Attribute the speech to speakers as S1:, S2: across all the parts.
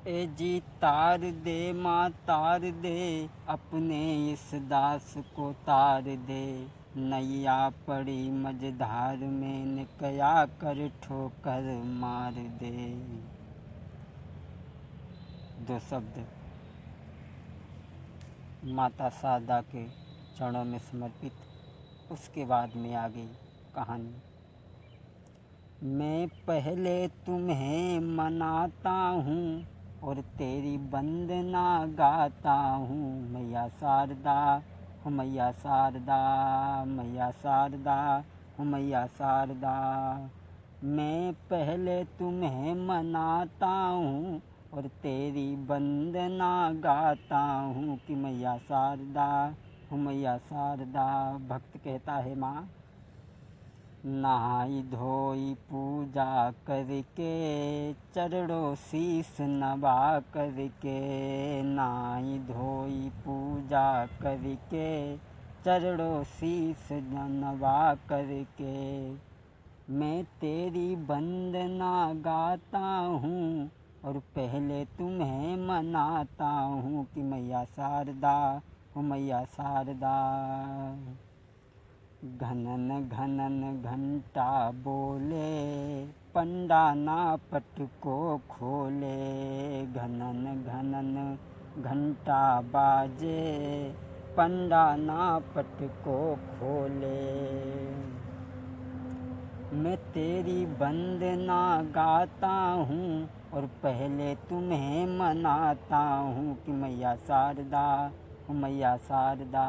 S1: ए जी तार दे माँ तार दे, अपने इस दास को तार दे। नैया पड़ी मझधार में, निकया कर ठोकर मार दे। दो शब्द माता शारदा के चरणों में समर्पित। उसके बाद में आ गई कहानी। मैं पहले तुम्हें मनाता हूँ और तेरी वंदना गाता हूँ। मैया शारदा हो, मैया शारदा, मैया शारदा हो, मैया शारदा। मैं पहले तुम्हें मनाता हूँ और तेरी वंदना गाता हूँ कि मैया शारदा हो, मैया शारदा। भक्त कहता है माँ, नहाई धोई पूजा करके, चरणों शीस नवा करके। नहाई धोई पूजा करके, चरणों शीस नवा करके। मैं तेरी वंदना गाता हूँ और पहले तुम्हें मनाता हूँ कि मैया शारदा हो, मैया शारदा। घनन घनन घंटा बोले, पंडा ना पट को खोले। घनन घनन घंटा बाजे, पंडा ना पट को खोले। मैं तेरी वंदना गाता हूँ और पहले तुम्हें मनाता हूँ कि मैया शारदा हो, मैया शारदा।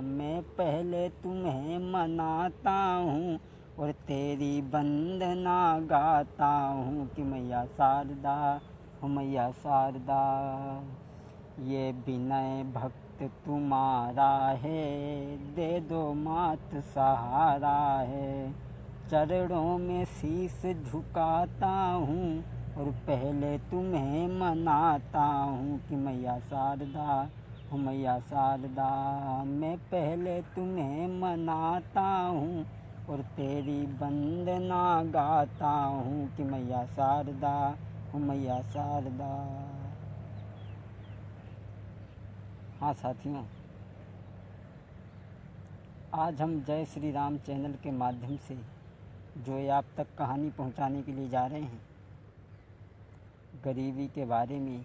S1: मैं पहले तुम्हें मनाता हूँ और तेरी वंदना गाता हूँ कि मैया शारदा हो, मैया शारदा। ये विनय भक्त तुम्हारा है, दे दो मात सहारा है। चरणों में शीस झुकाता हूँ और पहले तुम्हें मनाता हूँ कि मैया शारदा हो, मैया शारदा। मैं पहले तुम्हें मनाता हूँ और तेरी वंदना गाता हूँ कि मैया शारदा हो, मैया शारदा। हाँ साथियों, आज हम जय श्री राम चैनल के माध्यम से जो ये आप तक कहानी पहुंचाने के लिए जा रहे हैं, गरीबी के बारे में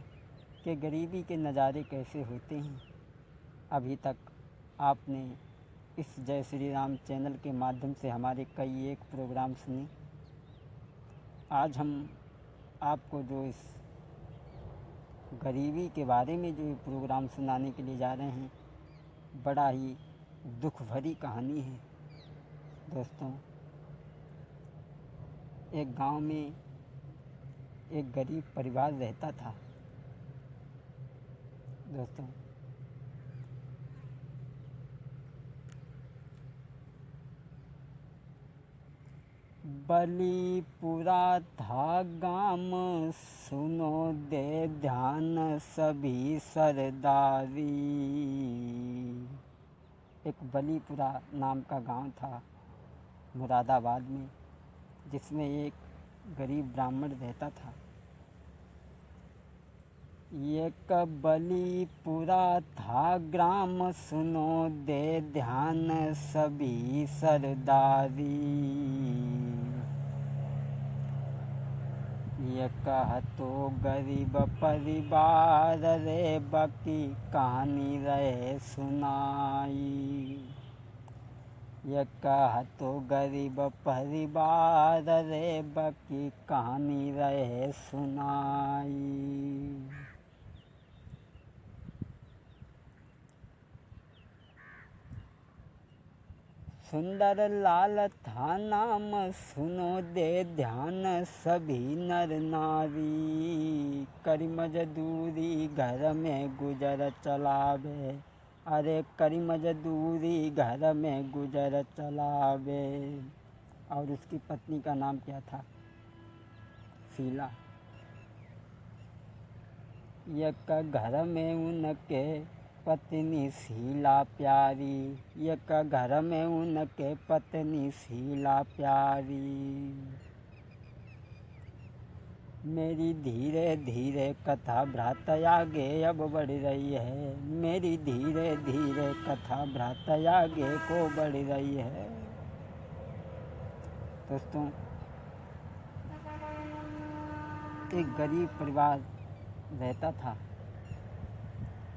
S1: कि गरीबी के नज़ारे कैसे होते हैं। अभी तक आपने इस जय श्री राम चैनल के माध्यम से हमारे कई एक प्रोग्राम सुने। आज हम आपको जो इस गरीबी के बारे में जो प्रोग्राम सुनाने के लिए जा रहे हैं, बड़ा ही दुख भरी कहानी है। दोस्तों, एक गांव में एक गरीब परिवार रहता था। दोस्तों, बलीपुरा था गाम, सुनो दे ध्यान सभी सरदारी। एक बलीपुरा नाम का गांव था मुरादाबाद में, जिसमें एक गरीब ब्राह्मण रहता था। एक बलीपुरा था ग्राम, सुनो दे ध्यान सभी सरदारी। ये कहतो गरीब परिवार रे, बाकी कहानी रहे सुनाई। ये कहतो गरीब परिवार रे, बाकी कहानी रहे सुनाई। सुंदर लाल था नाम, सुनो दे ध्यान सभी नर नारी। करी मजदूरी घर में गुजर चलावे, अरे करी मजदूरी घर में गुजर चलावे। और उसकी पत्नी का नाम क्या था? शीला। एक घर में उनके पत्नी शीला प्यारी, एक घर में उनके पत्नी शीला प्यारी। मेरी धीरे धीरे कथा भ्रात आगे अब बढ़ रही है, मेरी धीरे धीरे कथा भ्रात आगे को बढ़ रही है। दोस्तों, एक गरीब परिवार रहता था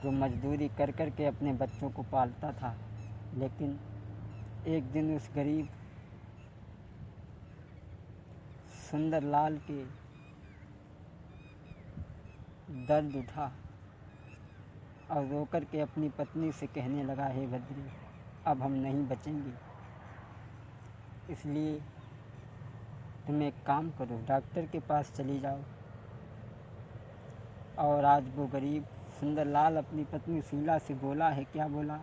S1: जो मजदूरी कर कर के अपने बच्चों को पालता था, लेकिन एक दिन उस गरीब सुंदरलाल के दर्द उठा और रोकर के अपनी पत्नी से कहने लगा, हे भद्री, अब हम नहीं बचेंगे, इसलिए तुम एक काम करो, डॉक्टर के पास चली जाओ। और आज वो गरीब सुंदरलाल अपनी पत्नी शीला से बोला है, क्या बोला?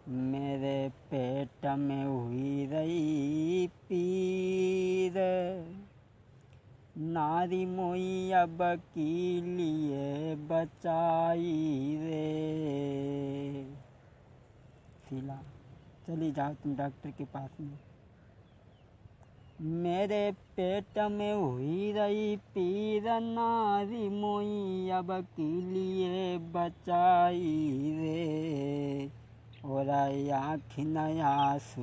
S1: मेरे पेट में हुई रही पीर, नारी मोई अब की लिए बचाई रे। शीला, चली जाओ तुम डॉक्टर के पास में। मेरे पेट में हुई रही पीर, नारी मोई अब की लिए बचाई रे। और आँख आंसू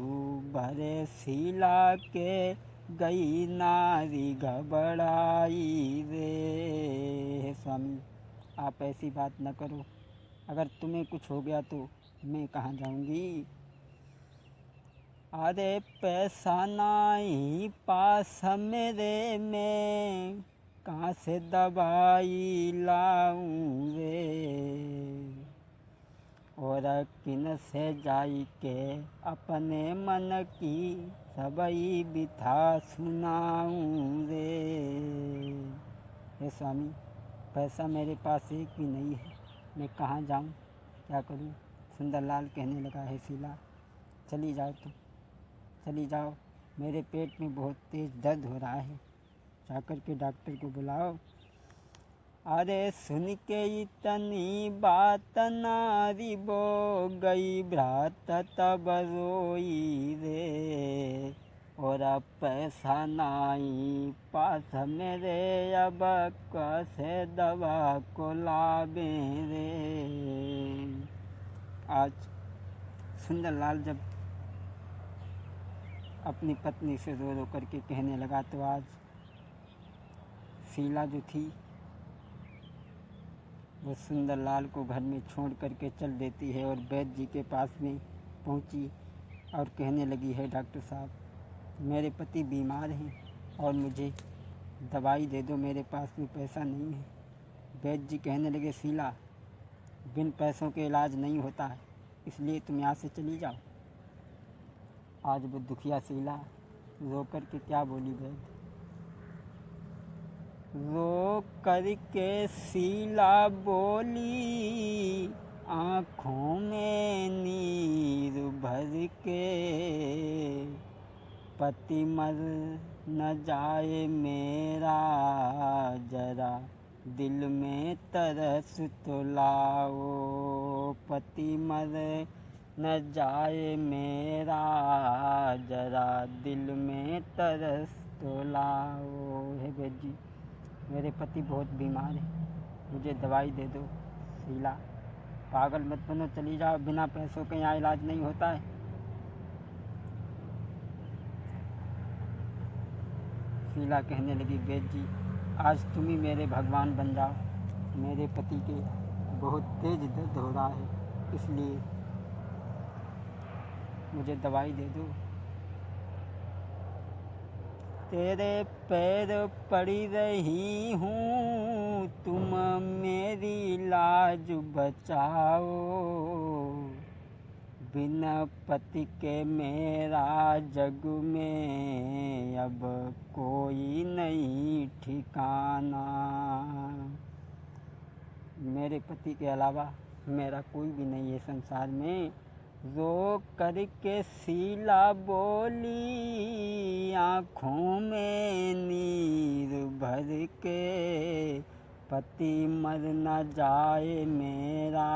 S1: भरे शीला के, गई नारी घबराई रे। स्वामी, आप ऐसी बात न करो, अगर तुम्हें कुछ हो गया तो मैं कहाँ जाऊंगी? अरे पैसा नहीं पास मेरे, में कहाँ से दवाई लाऊं रे। और किन से जाई के अपने मन की सबई बिथा सुनाऊं रे। हे स्वामी, पैसा मेरे पास एक भी नहीं है, मैं कहाँ जाऊं, क्या करूं? सुंदरलाल कहने लगा, है शीला, चली जाओ तुम, चली जाओ, मेरे पेट में बहुत तेज़ दर्द हो रहा है, जाकर के डॉक्टर को बुलाओ। अरे सुन के इतनी बात नारी बो गई भ्रात तब रोई रे। और अब पैसा नहीं पास मेरे, अब कैसे दवा को लावे रे। आज सुंदरलाल जब अपनी पत्नी से रो रो करके कहने लगा, तो आज शीला जो थी वो सुंदरलाल को घर में छोड़ करके चल देती है और वैद्य जी के पास में पहुंची और कहने लगी है, डॉक्टर साहब, मेरे पति बीमार हैं और मुझे दवाई दे दो, मेरे पास में पैसा नहीं है। वैद्य जी कहने लगे, शीला, बिन पैसों के इलाज नहीं होता है, इसलिए तुम यहाँ से चली जाओ। आज वो दुखिया शीला रो कर के क्या बोली? वैद्य रो करके शीला बोली, आँखों में नीर भर के, पति मर न जाए मेरा, जरा दिल में तरस तो लाओ। पति मर न जाए मेरा, जरा दिल में तरस तो लाओ। हे वैद्य जी, मेरे पति बहुत बीमार है, मुझे दवाई दे दो। शीला, पागल मत बनो, चली जाओ, बिना पैसों के यहाँ इलाज नहीं होता है। शीला कहने लगी, वैद्य जी, आज तुम ही मेरे भगवान बन जाओ, मेरे पति के बहुत तेज दर्द हो रहा है, इसलिए मुझे दवाई दे दो। तेरे पैर पड़ी रही हूँ, तुम मेरी लाज बचाओ, बिना पति के मेरा जग में अब कोई नहीं ठिकाना। मेरे पति के अलावा मेरा कोई भी नहीं है संसार में। रो करके शीला बोली, आँखों में नीर भर के, पति मर न जाए मेरा,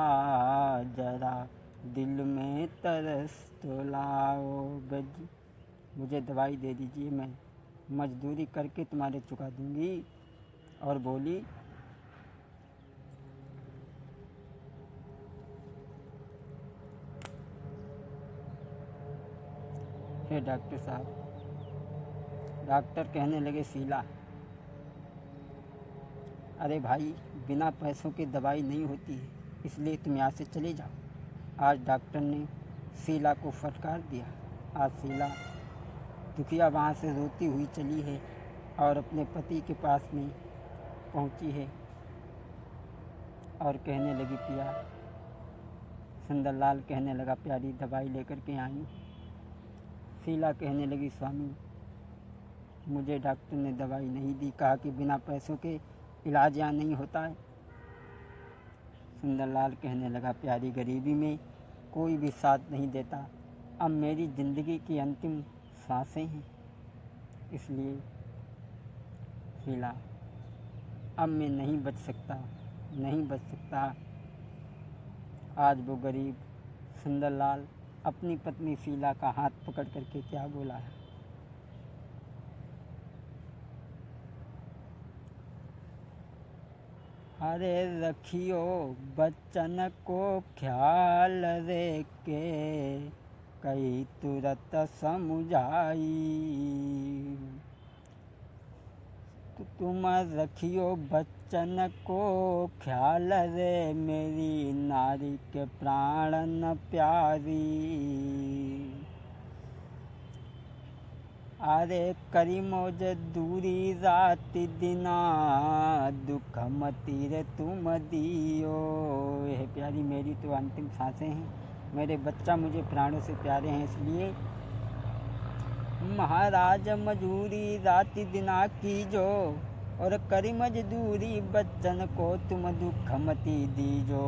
S1: जरा दिल में तरस तो लाओ। गज मुझे दवाई दे दीजिए, मैं मजदूरी करके तुम्हारे चुका दूंगी। और बोली, हे डॉक्टर साहब। डॉक्टर कहने लगे, शीला, अरे भाई, बिना पैसों के दवाई नहीं होती है, इसलिए तुम यहाँ से चले जाओ। आज डॉक्टर ने शीला को फटकार दिया। आज शीला दुखिया वहाँ से रोती हुई चली है और अपने पति के पास में पहुँची है और कहने लगी, पिया। सुंदरलाल कहने लगा, प्यारी, दवाई लेकर के आई? शीला कहने लगी, स्वामी, मुझे डॉक्टर ने दवाई नहीं दी, कहा कि बिना पैसों के इलाज यहाँ नहीं होता है। सुंदरलाल कहने लगा, प्यारी, गरीबी में कोई भी साथ नहीं देता। अब मेरी ज़िंदगी की अंतिम सांसें हैं, इसलिए शीला, अब मैं नहीं बच सकता। आज वो गरीब सुंदरलाल अपनी पत्नी शीला का हाथ पकड़ करके क्या बोला है, अरे रखियो बच्चन को ख्याल रे के, कई तुरत समुझाई। तो तुम रखियो बच्चन को ख्याल रे, मेरी नारी के प्राण न प्यारी। अरे करी मौज दूरी रात दिना, दुख मती रे तुम दियो। हे प्यारी, मेरी तो अंतिम सांसें हैं, मेरे बच्चा मुझे प्राणों से प्यारे हैं, इसलिए महाराज मजूरी रात दिना कीजो, और करी मजदूरी बच्चन को तुम दुख मती दीजो।